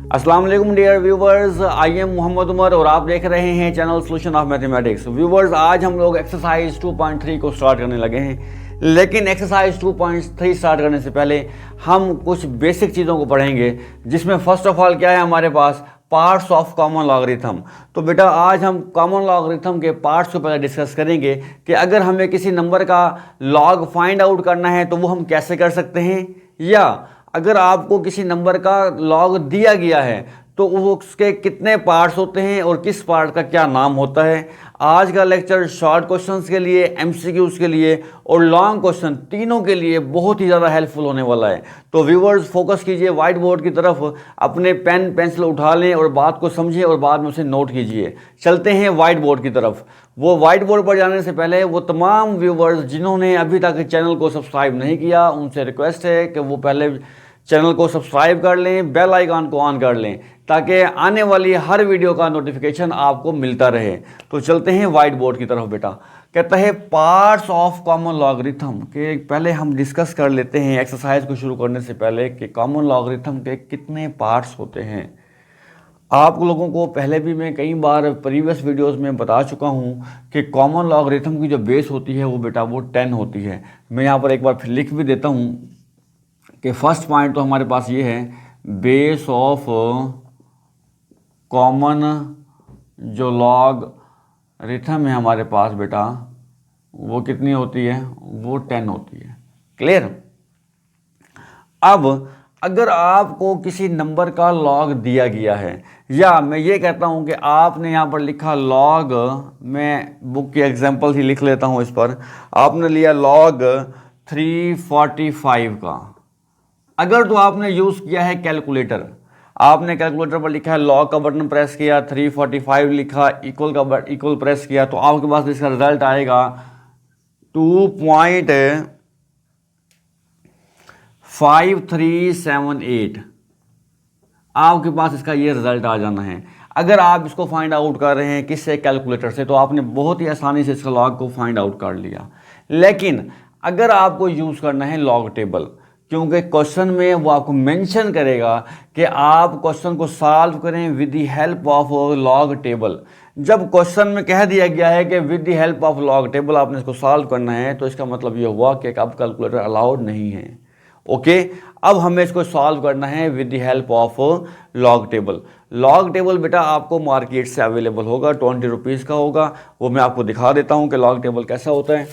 अस्सलाम वालेकुम dear viewers, I am Mohammad Umar और आप देख रहे हैं channel solution of mathematics. Viewers, आज हम लोग एक्सरसाइज 2.3 को स्टार्ट करने लगे हैं, लेकिन एक्सरसाइज 2.3 स्टार्ट करने से पहले हम कुछ बेसिक चीज़ों को पढ़ेंगे, जिसमें फर्स्ट ऑफ ऑल क्या है हमारे पास पार्ट्स ऑफ कॉमन लॉगरिथम। तो बेटा आज हम कॉमन लॉगरिथम के पार्ट्स को पहले डिस्कस करेंगे कि अगर हमें किसी नंबर का लॉग फाइंड आउट करना है तो वो हम कैसे कर सकते हैं, या अगर आपको किसी नंबर का लॉग दिया गया है तो उसके कितने पार्ट्स होते हैं और किस पार्ट का क्या नाम होता है। आज का लेक्चर शॉर्ट क्वेश्चंस के लिए, एमसीक्यूज के लिए और लॉन्ग क्वेश्चन तीनों के लिए बहुत ही ज़्यादा हेल्पफुल होने वाला है। तो व्यूवर्स फोकस कीजिए व्हाइट बोर्ड की तरफ, अपने पेन पेंसिल उठा लें और बात को समझिए और बाद में उसे नोट कीजिए। चलते हैं व्हाइट बोर्ड की तरफ। वो व्हाइट बोर्ड पर जाने से पहले वो तमाम व्यूवर्स जिन्होंने अभी तक चैनल को सब्सक्राइब नहीं किया, उनसे रिक्वेस्ट है कि वो पहले चैनल को सब्सक्राइब कर लें, बेल आइकन को ऑन कर लें, ताकि आने वाली हर वीडियो का नोटिफिकेशन आपको मिलता रहे। तो चलते हैं व्हाइट बोर्ड की तरफ। बेटा कहता है पार्ट्स ऑफ कॉमन लॉगरिथम के पहले हम डिस्कस कर लेते हैं एक्सरसाइज को शुरू करने से पहले कि कॉमन लॉगरिथम के कितने पार्ट्स होते हैं। आप लोगों को पहले भी मैं कई बार प्रीवियस वीडियोस में बता चुका हूं कि कॉमन लॉगरिथम की जो बेस होती है वो बेटा वो 10 होती है। मैं यहाँ पर एक बार फिर लिख भी देता हूँ कि फर्स्ट पॉइंट तो हमारे पास ये है, बेस ऑफ कॉमन जो लॉग रिथम है हमारे पास बेटा वो कितनी होती है, वो 10 होती है। क्लियर। अब अगर आपको किसी नंबर का लॉग दिया गया है, या मैं ये कहता हूँ कि आपने यहाँ पर लिखा लॉग, मैं बुक की एग्जांपल ही लिख लेता हूँ इस पर, आपने लिया लॉग 345 का। अगर तो आपने यूज़ किया है कैलकुलेटर, आपने कैलकुलेटर पर लिखा है लॉग का बटन प्रेस किया, 345 लिखा, इक्वल प्रेस किया, तो आपके पास इसका रिजल्ट आएगा 2.5378। आपके पास इसका ये रिजल्ट आ जाना है। अगर आप इसको फाइंड आउट कर रहे हैं किससे, कैलकुलेटर से, तो आपने बहुत ही आसानी से इसका लॉग को फाइंड आउट कर लिया। लेकिन अगर आपको यूज़ करना है लॉग टेबल, क्योंकि क्वेश्चन में वो आपको मेंशन करेगा कि आप क्वेश्चन को सॉल्व करें with the help of log table. जब क्वेश्चन में कह दिया गया है कि with the help of log table आपने इसको सॉल्व करना है, तो इसका मतलब ये हुआ कि अब कैलकुलेटर अलाउड नहीं है। ओके, अब हमें इसको सॉल्व करना है with the help of log table. Log table बेटा आपको मार्केट से अवेलेबल होगा, 20 रुपीज़ का होगा। वो मैं आपको दिखा देता हूँ कि लॉग टेबल कैसा होता है।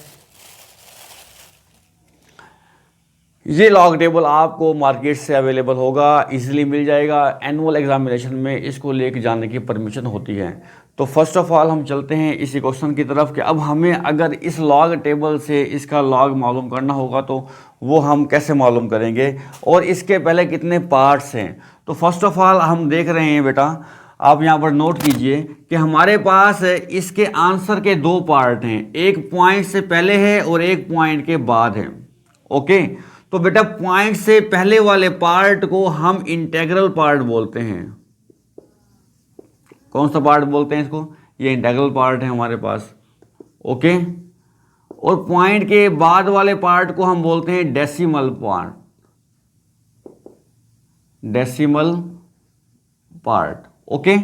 ये लॉग टेबल आपको मार्केट से अवेलेबल होगा, इजीली मिल जाएगा। एनुअल एग्जामिनेशन में इसको लेके जाने की परमिशन होती है। तो फर्स्ट ऑफ ऑल हम चलते हैं इसी क्वेश्चन की तरफ कि अब हमें अगर इस लॉग टेबल से इसका लॉग मालूम करना होगा तो वो हम कैसे मालूम करेंगे, और इसके पहले कितने पार्ट्स हैं। तो फर्स्ट ऑफ ऑल हम देख रहे हैं बेटा, आप यहाँ पर नोट कीजिए कि हमारे पास इसके आंसर के 2 पार्ट हैं, एक पॉइंट से पहले है और एक पॉइंट के बाद है। ओके, तो बेटा पॉइंट से पहले वाले पार्ट को हम इंटीग्रल पार्ट बोलते हैं। कौन सा पार्ट बोलते हैं इसको, ये इंटीग्रल पार्ट है हमारे पास। ओके, और पॉइंट के बाद वाले पार्ट को हम बोलते हैं decimal part, decimal part. Okay,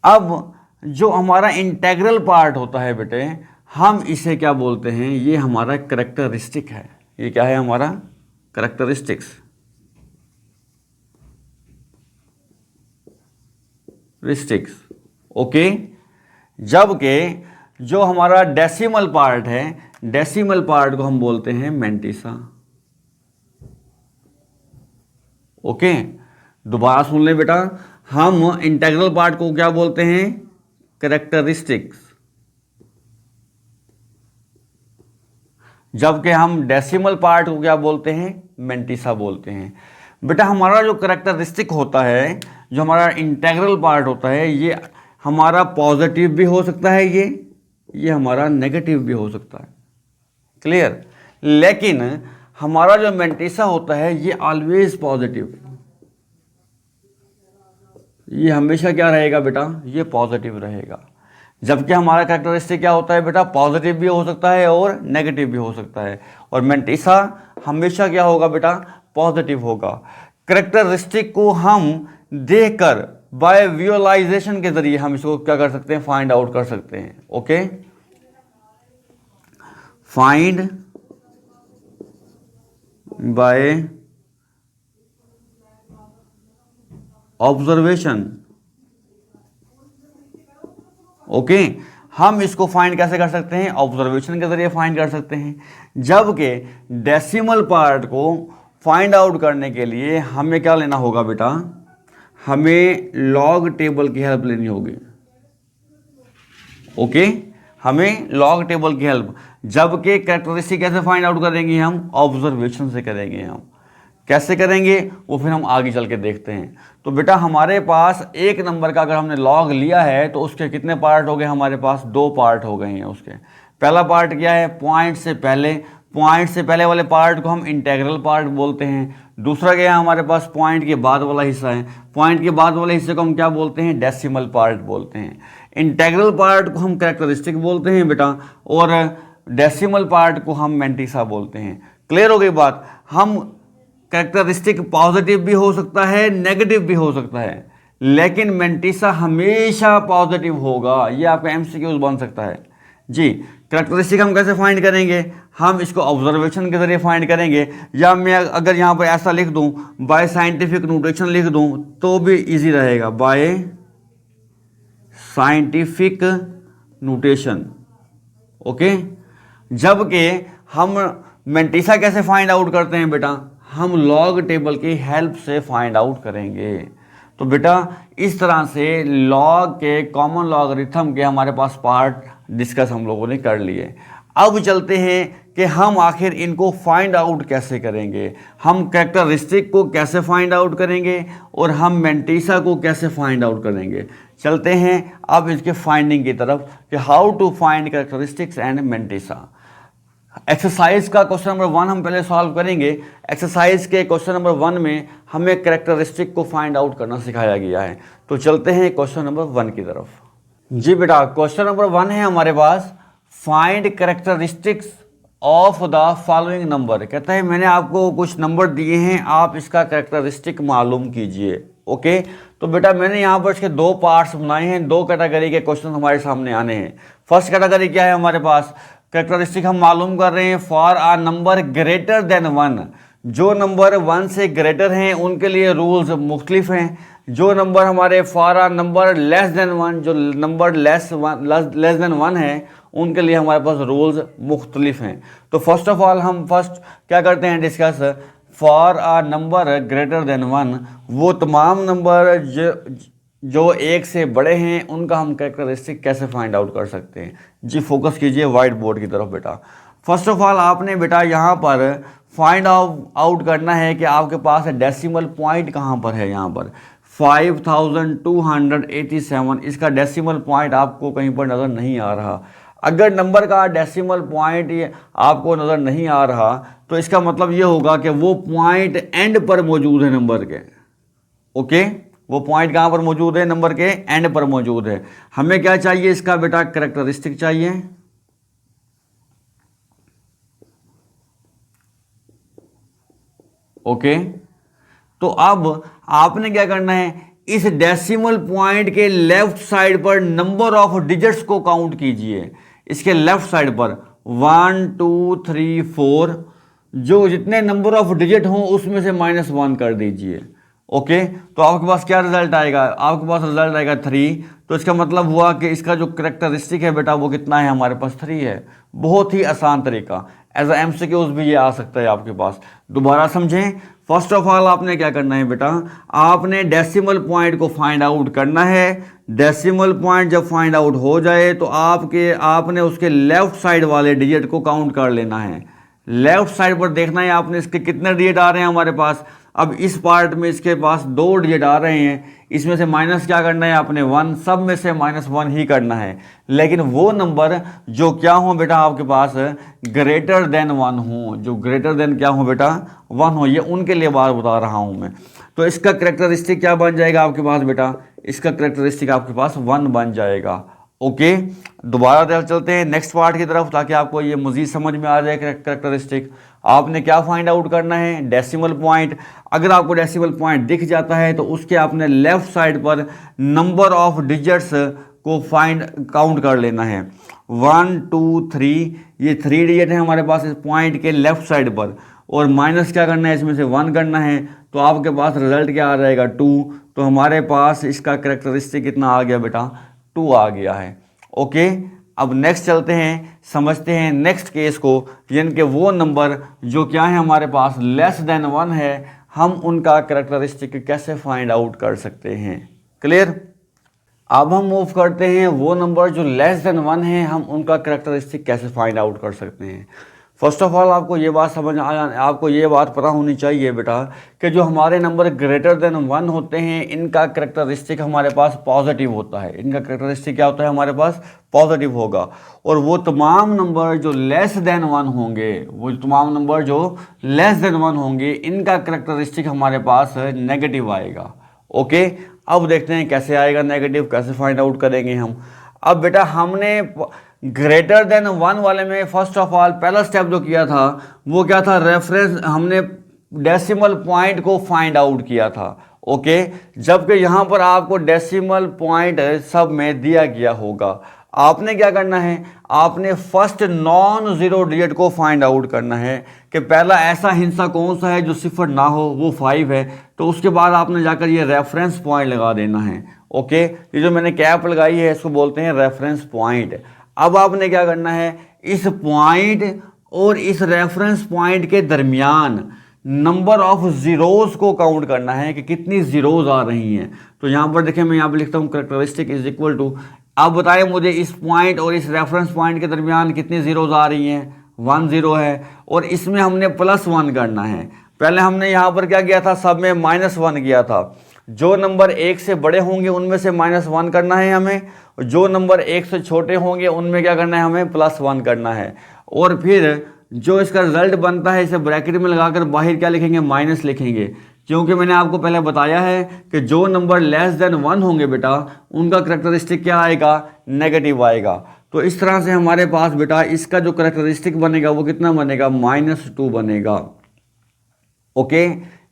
अब जो हमारा इंटीग्रल पार्ट होता है बेटे, हम इसे क्या बोलते हैं, ये हमारा कैरेक्टरिस्टिक है। ये क्या है हमारा कैरेक्टरिस्टिक्स, ओके। जबकि जो हमारा डेसिमल पार्ट है, डेसिमल पार्ट को हम बोलते हैं मैंटिसा। ओके, दोबारा सुन लें बेटा, हम इंटीग्रल पार्ट को क्या बोलते हैं, कैरेक्टरिस्टिक्स, जबकि हम डेसिमल पार्ट को क्या बोलते हैं, मैंटिसा बोलते हैं। बेटा हमारा जो कैरेक्टरिस्टिक होता है, जो हमारा इंटीग्रल पार्ट होता है, ये हमारा पॉजिटिव भी हो सकता है, ये हमारा नेगेटिव भी हो सकता है। क्लियर। लेकिन हमारा जो मैंटिसा होता है ये ऑलवेज पॉजिटिव, ये हमेशा क्या रहेगा बेटा, ये पॉजिटिव रहेगा। जबकि हमारा कैरेक्टरिस्टिक क्या होता है बेटा, पॉजिटिव भी हो सकता है और नेगेटिव भी हो सकता है, और मैंटिसा हमेशा क्या होगा बेटा, पॉजिटिव होगा। करेक्टरिस्टिक को हम देखकर बाय विजुअलाइजेशन के जरिए हम इसको क्या कर सकते हैं, फाइंड आउट कर सकते हैं। Okay, find by observation. Okay, हम इसको फाइंड कैसे कर सकते हैं, ऑब्जर्वेशन के जरिए फाइंड कर सकते हैं। जबकि डेसिमल पार्ट को फाइंड आउट करने के लिए हमें क्या लेना होगा बेटा, हमें लॉग टेबल की हेल्प लेनी होगी। ओके, हमें लॉग टेबल की हेल्प। जबकि कैरेक्टरिस्टिक कैसे फाइंड आउट करेंगे हम, ऑब्जर्वेशन से करेंगे। हम कैसे करेंगे वो फिर हम आगे चल के देखते हैं। तो बेटा हमारे पास एक नंबर का अगर हमने लॉग लिया है तो उसके कितने पार्ट हो गए, हमारे पास 2 पार्ट हो गए हैं उसके। पहला पार्ट क्या है, पॉइंट से पहले, पॉइंट से पहले वाले पार्ट को हम इंटेग्रल पार्ट बोलते हैं। दूसरा क्या है हमारे पास, पॉइंट के बाद वाला हिस्सा है, पॉइंट के बाद वाले हिस्से को हम क्या बोलते हैं, डेसिमल पार्ट बोलते हैं। इंटेग्रल पार्ट को हम कैरेक्टरिस्टिक बोलते हैं बेटा, और डेसिमल पार्ट को हम मेंटिसा बोलते हैं। क्लियर हो गई बात। हम कैरेक्टरिस्टिक पॉजिटिव भी हो सकता है, नेगेटिव भी हो सकता है, लेकिन मेंटिसा हमेशा पॉजिटिव होगा। ये आपका एमसीक्यूज बन सकता है जी। कैरेक्टरिस्टिक हम कैसे फाइंड करेंगे, हम इसको ऑब्जर्वेशन के जरिए फाइंड करेंगे, या मैं अगर यहाँ पर ऐसा लिख दूँ, बाय साइंटिफिक नोटेशन लिख दूँ तो भी इजी रहेगा, बाय साइंटिफिक नोटेशन। ओके, जबकि हम मेंटिसा कैसे फाइंड आउट करते हैं बेटा, हम लॉग टेबल की हेल्प से फाइंड आउट करेंगे। तो बेटा इस तरह से लॉग के, कॉमन लॉगरिथम के हमारे पास पार्ट डिस्कस हम लोगों ने कर लिए। अब चलते हैं कि हम आखिर इनको फाइंड आउट कैसे करेंगे, हम कैरेक्टरिस्टिक को कैसे फाइंड आउट करेंगे और हम मेंटिसा को कैसे फाइंड आउट करेंगे। चलते हैं अब इसके फाइंडिंग की तरफ कि how to find characteristics and mantissa. Exercise का क्वेश्चन नंबर 1 हम पहले सॉल्व करेंगे। एक्सरसाइज के क्वेश्चन नंबर 1 में हमें कैरेक्टरिस्टिक को फाइंड आउट करना सिखाया गया है। तो चलते हैं क्वेश्चन नंबर 1 की तरफ। जी बेटा, क्वेश्चन नंबर 1 है हमारे पास, find characteristics of the following number. कहता है मैंने आपको कुछ नंबर दिए हैं, आप इसका कैरेक्टरिस्टिक मालूम कीजिए। ओके, तो बेटा मैंने यहाँ पर इसके 2 पार्ट्स बनाए हैं, 2 कैटेगरी के क्वेश्चन हमारे सामने आने हैं। फर्स्ट कैटेगरी क्या है हमारे पास, कैरेक्टरिस्टिक हम मालूम कर रहे हैं for uh number greater than 1। जो नंबर 1 से ग्रेटर हैं उनके लिए रूल्स मुख्तलिफ हैं। जो नंबर हमारे for uh number less than 1, जो नंबर लेस देन 1 है उनके लिए हमारे पास रूल्स मुख्तलिफ हैं। तो फर्स्ट ऑफ ऑल हम फर्स्ट क्या करते हैं discuss, for uh number greater than 1 वो तमाम नंबर जो 1 से बड़े हैं उनका हम कैरेक्टरिस्टिक कैसे फाइंड आउट कर सकते हैं। जी फोकस कीजिए व्हाइट बोर्ड की तरफ बेटा। फर्स्ट ऑफ ऑल आपने बेटा यहाँ पर फाइंड आउट करना है कि आपके पास डेसिमल पॉइंट कहाँ पर है। यहाँ पर 5287, इसका डेसिमल पॉइंट आपको कहीं पर नज़र नहीं आ रहा। अगर नंबर का डेसिमल पॉइंट आपको नज़र नहीं आ रहा तो इसका मतलब ये होगा कि वो पॉइंट एंड पर मौजूद है नंबर के। ओके, वो पॉइंट कहाँ पर मौजूद है, नंबर के एंड पर मौजूद है। हमें क्या चाहिए इसका बेटा, कैरेक्टरिस्टिक चाहिए। ओके, तो अब आपने क्या करना है, इस डेसिमल पॉइंट के लेफ्ट साइड पर नंबर ऑफ डिजिट्स को काउंट कीजिए। इसके लेफ्ट साइड पर 1 2 3 4 जो जितने नंबर ऑफ डिजिट हों उसमें से -1 कर दीजिए। ओके, तो आपके पास क्या रिजल्ट आएगा, आपके पास रिजल्ट आएगा 3। तो इसका मतलब हुआ कि इसका जो कैरेक्टरिस्टिक है बेटा वो कितना है, हमारे पास 3 है। बहुत ही आसान तरीका, एज ए MCQs भी ये आ सकता है आपके पास। दोबारा समझें, फर्स्ट ऑफ ऑल आपने क्या करना है बेटा, आपने डेसिमल पॉइंट को फाइंड आउट करना है। डेसिमल पॉइंट जब फाइंड आउट हो जाए तो आपने उसके लेफ्ट साइड वाले डिजिट को काउंट कर लेना है। लेफ्ट साइड पर देखना है आपने इसके कितने डिजिट आ रहे हैं हमारे पास। अब इस पार्ट में इसके पास 2 डिजिट आ रहे हैं, इसमें से माइनस क्या करना है आपने 1, सब में से -1 ही करना है। लेकिन वो नंबर जो क्या हो बेटा आपके पास ग्रेटर देन 1 हो, जो ग्रेटर देन क्या हो बेटा 1 हो, ये उनके लिए बात बता रहा हूँ मैं। तो इसका कैरेक्टरिस्टिक क्या बन जाएगा आपके पास बेटा, इसका कैरेक्टरिस्टिक आपके पास 1 बन जाएगा। ओके, दोबारा चलते हैं नेक्स्ट पार्ट की तरफ ताकि आपको ये मज़ीद समझ में आ जाए कैरेक्टरिस्टिक। आपने क्या फाइंड आउट करना है, डेसिमल पॉइंट। अगर आपको डेसिमल पॉइंट दिख जाता है तो उसके आपने लेफ्ट साइड पर नंबर ऑफ डिजिट्स को काउंट कर लेना है। 1 2 3, ये 3 डिजिट है हमारे पास इस पॉइंट के लेफ्ट साइड पर, और माइनस क्या करना है, इसमें से 1 करना है, तो आपके पास रिजल्ट क्या आ जाएगा, 2। तो हमारे पास इसका कैरेक्टरिस्टिक कितना आ गया बेटा, 2 आ गया है। ओके, अब नेक्स्ट चलते हैं, समझते हैं नेक्स्ट केस को, यानी कि वो नंबर जो क्या है हमारे पास लेस देन 1 है, हम उनका कैरेक्टरिस्टिक कैसे फाइंड आउट कर सकते हैं। क्लियर। अब हम मूव करते हैं, वो नंबर जो लेस देन 1 है, हम उनका कैरेक्टरिस्टिक कैसे फाइंड आउट कर सकते हैं। फर्स्ट ऑफ ऑल आपको ये बात आपको ये बात पता होनी चाहिए बेटा कि जो हमारे नंबर ग्रेटर देन 1 होते हैं, इनका कैरेक्टरिस्टिक हमारे पास पॉजिटिव होता है। इनका कैरेक्टरिस्टिक क्या होता है, हमारे पास पॉजिटिव होगा। और वो तमाम नंबर जो लेस देन 1 होंगे, वो तमाम नंबर जो लेस देन 1 होंगे, इनका कैरेक्टरिस्टिक हमारे पास नेगेटिव आएगा। ओके, अब देखते हैं कैसे आएगा नेगेटिव, कैसे फाइंड आउट करेंगे हम। अब बेटा हमने ग्रेटर देन 1 वाले में फर्स्ट ऑफ ऑल पहला स्टेप जो किया था वो क्या था, रेफरेंस, हमने डेसिमल पॉइंट को फाइंड आउट किया था। ओके, जबकि यहाँ पर आपको डेसिमल पॉइंट सब में दिया गया होगा। आपने क्या करना है, आपने फर्स्ट नॉन जीरो डिजिट को फाइंड आउट करना है कि पहला ऐसा हिस्सा कौन सा है जो सिफर ना हो, वो 5 है। तो उसके बाद आपने जाकर ये रेफरेंस पॉइंट लगा देना है। ओके, ये जो मैंने कैप लगाई है इसको बोलते हैं रेफरेंस पॉइंट। अब आपने क्या करना है, इस पॉइंट और इस रेफरेंस पॉइंट के दरमियान नंबर ऑफ जीरोज को काउंट करना है कि कितनी जीरोज आ रही हैं। तो यहाँ पर देखें, मैं यहाँ पर लिखता हूँ कैरेक्टरिस्टिक इज इक्वल टू, आप बताएं मुझे इस पॉइंट और इस रेफरेंस पॉइंट के दरमियान कितनी जीरोज आ रही हैं। 1 0 है, और इसमें हमने +1 करना है। पहले हमने यहाँ पर क्या किया था, सब में -1 किया था। जो नंबर 1 से बड़े होंगे उनमें से -1 करना है हमें, जो नंबर 1 से छोटे होंगे उनमें क्या करना है, हमें +1 करना है। और फिर जो इसका रिजल्ट बनता है इसे ब्रैकेट में लगाकर बाहर क्या लिखेंगे, माइनस लिखेंगे, क्योंकि मैंने आपको पहले बताया है कि जो नंबर लेस देन 1 होंगे बेटा उनका कैरेक्टरिस्टिक क्या आएगा, नेगेटिव आएगा। तो इस तरह से हमारे पास बेटा इसका जो कैरेक्टरिस्टिक बनेगा वो कितना बनेगा, -2 बनेगा। ओके,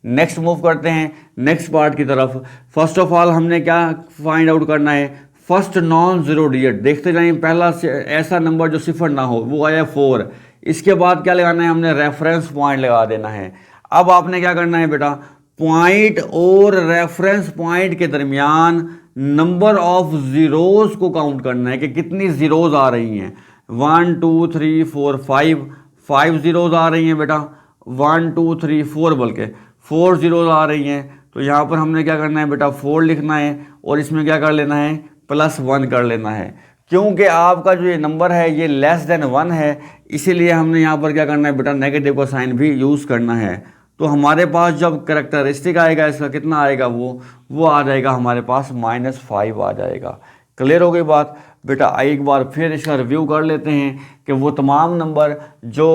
नेक्स्ट मूव करते हैं नेक्स्ट पार्ट की तरफ। फर्स्ट ऑफ ऑल हमने क्या फाइंड आउट करना है, फर्स्ट नॉन जीरो डिजिट। देखते जाइए, पहला ऐसा नंबर जो सिफर ना हो, वो आया 4। इसके बाद क्या लगाना है, हमने रेफरेंस पॉइंट लगा देना है। अब आपने क्या करना है बेटा, पॉइंट और रेफरेंस पॉइंट के दरमियान नंबर ऑफ जीरोज को काउंट करना है कि कितनी जीरोज आ रही हैं। 1 2 3 4 5 जीरोज आ रही हैं बेटा, 1 2 3 4 बल्कि 4 जीरोज आ रही हैं। तो यहाँ पर हमने क्या करना है बेटा, 4 लिखना है और इसमें क्या कर लेना है, +1 कर लेना है। क्योंकि आपका जो ये नंबर है ये लेस देन 1 है, इसीलिए हमने यहाँ पर क्या करना है बेटा, नेगेटिव का साइन भी यूज़ करना है। तो हमारे पास जब कैरेक्टरिस्टिक आएगा इसका कितना आएगा, वो आ जाएगा हमारे पास -5 आ जाएगा। क्लियर हो गई बात बेटा। एक बार फिर इसका रिव्यू कर लेते हैं कि वो तमाम नंबर जो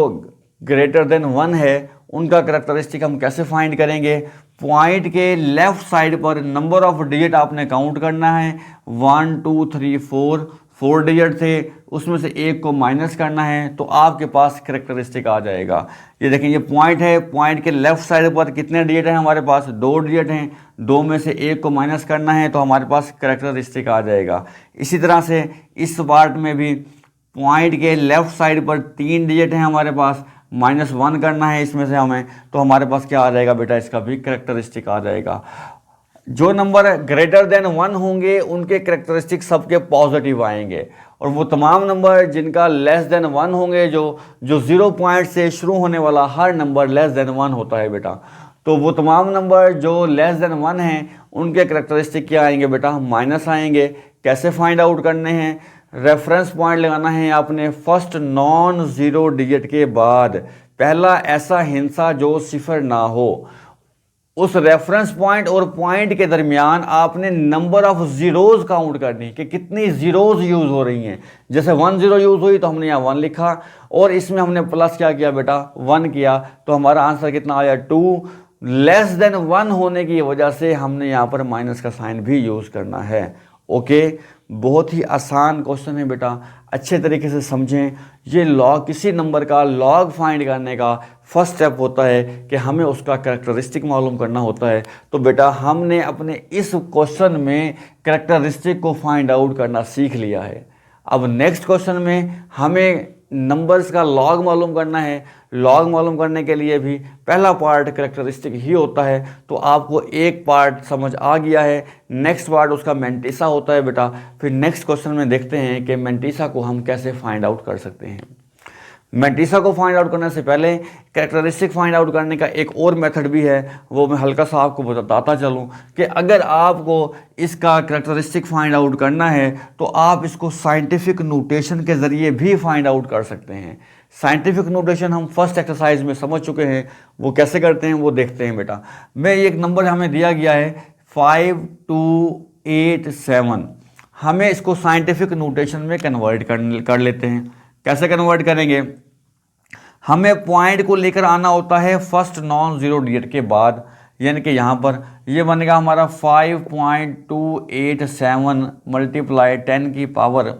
ग्रेटर देन 1 है उनका कैरेक्टरिस्टिक हम कैसे फाइंड करेंगे। पॉइंट के लेफ्ट साइड पर नंबर ऑफ डिजिट आपने काउंट करना है, 1 2 3 4 डिजिट थे, उसमें से एक को माइनस करना है, तो आपके पास कैरेक्टरिस्टिक आ जाएगा। ये देखें, ये पॉइंट है, पॉइंट के लेफ्ट साइड पर कितने डिजिट हैं हमारे पास, 2 डिजिट हैं, 2 में से एक को माइनस करना है तो हमारे पास कैरेक्टरिस्टिक आ जाएगा। इसी तरह से इस पार्ट में भी पॉइंट के लेफ्ट साइड पर 3 डिजिट हैं हमारे पास, -1 करना है इसमें से हमें, तो हमारे पास क्या आ जाएगा बेटा, इसका भी कैरेक्टरिस्टिक आ जाएगा। जो नंबर ग्रेटर देन 1 होंगे उनके कैरेक्टरिस्टिक सबके पॉजिटिव आएंगे, और वो तमाम नंबर जिनका लेस देन 1 होंगे, जो 0 पॉइंट से शुरू होने वाला हर नंबर लेस देन 1 होता है बेटा, तो वो तमाम नंबर जो लेस देन 1 हैं उनके कैरेक्टरिस्टिक क्या आएंगे बेटा, माइनस आएंगे। कैसे फाइंड आउट करने हैं, रेफरेंस पॉइंट लगाना है आपने फर्स्ट नॉन जीरो डिजिट के बाद पहला ऐसा हिस्सा जो सिफर ना हो। उस रेफरेंस पॉइंट और पॉइंट के दरमियान आपने नंबर ऑफ जीरोज काउंट करनी कि कितनी जीरोज यूज़ हो रही हैं। जैसे 1 0 यूज़ हुई तो हमने यहाँ 1 लिखा, और इसमें हमने प्लस क्या किया बेटा, 1 किया, तो हमारा आंसर कितना आया, 2। लेस देन 1 होने की वजह से हमने यहाँ पर माइनस का साइन भी यूज़ करना है। ओके, बहुत ही आसान क्वेश्चन है बेटा। अच्छे तरीके से समझें। ये लॉग, किसी नंबर का लॉग फाइंड करने का फर्स्ट स्टेप होता है कि हमें उसका कैरेक्टरिस्टिक मालूम करना होता है। तो बेटा हमने अपने इस क्वेश्चन में कैरेक्टरिस्टिक को फाइंड आउट करना सीख लिया है। अब नेक्स्ट क्वेश्चन में हमें नंबर्स का लॉग मालूम करना है। लॉग मालूम करने के लिए भी पहला पार्ट कैरेक्टरिस्टिक ही होता है। तो आपको एक पार्ट समझ आ गया है, नेक्स्ट पार्ट उसका मैंटिसा होता है बेटा। फिर नेक्स्ट क्वेश्चन में देखते हैं कि मैंटिसा को हम कैसे फाइंड आउट कर सकते हैं। मैंटिसा को फाइंड आउट करने से पहले कैरेक्टरिस्टिक फाइंड आउट करने का एक और मेथड भी है, वो मैं हल्का सा आपको बताता चलूँ कि अगर आपको इसका कैरेक्टरिस्टिक फाइंड आउट करना है तो आप इसको साइंटिफिक नोटेशन के ज़रिए भी फाइंड आउट कर सकते हैं। साइंटिफिक नोटेशन हम फर्स्ट एक्सरसाइज में समझ चुके हैं, वो कैसे करते हैं वो देखते हैं बेटा। मैं एक नंबर हमें दिया गया है 5287, हमें इसको साइंटिफिक नोटेशन में कन्वर्ट कर लेते हैं। कैसे कन्वर्ट करेंगे? हमें पॉइंट को लेकर आना होता है फर्स्ट नॉन जीरो डिजिट के बाद, यानी कि यहाँ पर ये बनेगा हमारा 5.287 मल्टीप्लाई 10 की पावर,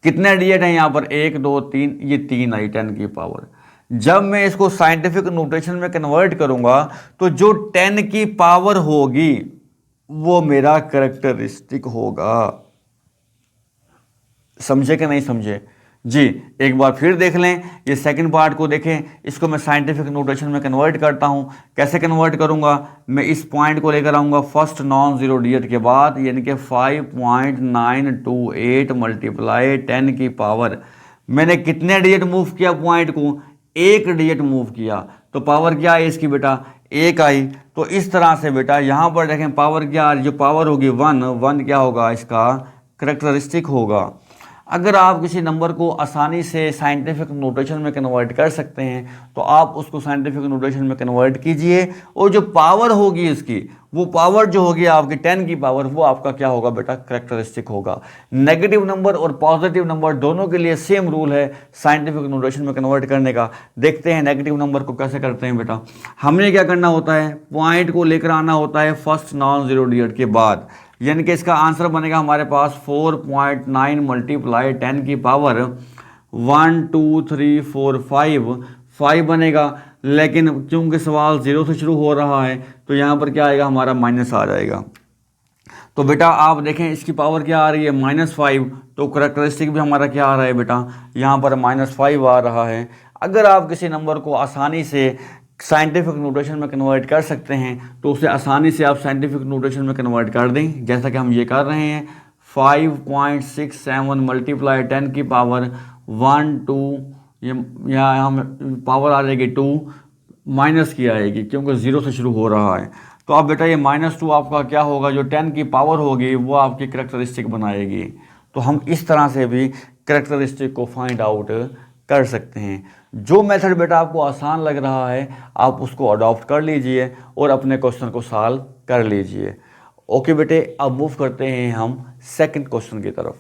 कितने डिजिट हैं यहाँ पर 1 2 3, ये 3 आई 10 की पावर। जब मैं इसको साइंटिफिक नोटेशन में कन्वर्ट करूँगा तो जो 10 की पावर होगी वो मेरा कैरेक्टरिस्टिक होगा। समझे कि नहीं समझे जी? एक बार फिर देख लें, ये सेकंड पार्ट को देखें। इसको मैं साइंटिफिक नोटेशन में कन्वर्ट करता हूँ। कैसे कन्वर्ट करूँगा? मैं इस पॉइंट को लेकर आऊँगा फर्स्ट नॉन जीरो डिजिट के बाद, यानी कि 5.928 मल्टीप्लाई 10 की पावर। मैंने कितने डिजिट मूव किया पॉइंट को? एक डिजिट मूव किया, तो पावर क्या है इसकी बेटा? 1 आई। तो इस तरह से बेटा यहाँ पर देखें पावर क्या, जो पावर होगी 1 क्या होगा? इसका कैरेक्टरिस्टिक होगा। अगर आप किसी नंबर को आसानी से साइंटिफिक नोटेशन में कन्वर्ट कर सकते हैं तो आप उसको साइंटिफिक नोटेशन में कन्वर्ट कीजिए, और जो पावर होगी इसकी, वो पावर जो होगी आपकी 10 की पावर, वो आपका क्या होगा बेटा? कैरेक्टरिस्टिक होगा। नेगेटिव नंबर और पॉजिटिव नंबर दोनों के लिए सेम रूल है साइंटिफिक नोटेशन में कन्वर्ट करने का। देखते हैं नेगेटिव नंबर को कैसे करते हैं बेटा। हमने क्या करना होता है? पॉइंट को लेकर आना होता है फर्स्ट नॉन जीरो डिजिट के बाद, यानी कि इसका आंसर बनेगा हमारे पास 4.9 मल्टीप्लाई 10 की पावर 1 2 3 4 5 बनेगा। लेकिन क्योंकि सवाल 0 से शुरू हो रहा है तो यहाँ पर क्या आएगा? हमारा माइनस आ जाएगा। तो बेटा आप देखें इसकी पावर क्या आ रही है? -5। तो कैरेक्टरिस्टिक भी हमारा क्या आ रहा है बेटा? यहाँ पर -5 आ रहा है। अगर आप किसी नंबर को आसानी से साइंटिफिक नोटेशन में कन्वर्ट कर सकते हैं तो उसे आसानी से आप साइंटिफिक नोटेशन में कन्वर्ट कर दें, जैसा कि हम ये कर रहे हैं। 5.67 मल्टीप्लाई 10 की पावर 1 2, ये यहाँ हम पावर आ जाएगी 2, माइनस की आएगी क्योंकि 0 से शुरू हो रहा है। तो अब बेटा ये -2 आपका क्या होगा? जो 10 की पावर होगी वो आपकी कैरेक्टरिस्टिक बनाएगी। तो हम इस तरह से भी कैरेक्टरिस्टिक को फाइंड आउट कर सकते हैं। जो मेथड बेटा आपको आसान लग रहा है आप उसको अडॉप्ट कर लीजिए और अपने क्वेश्चन को सॉल्व कर लीजिए। ओके बेटे, अब मूव करते हैं हम सेकंड क्वेश्चन की तरफ।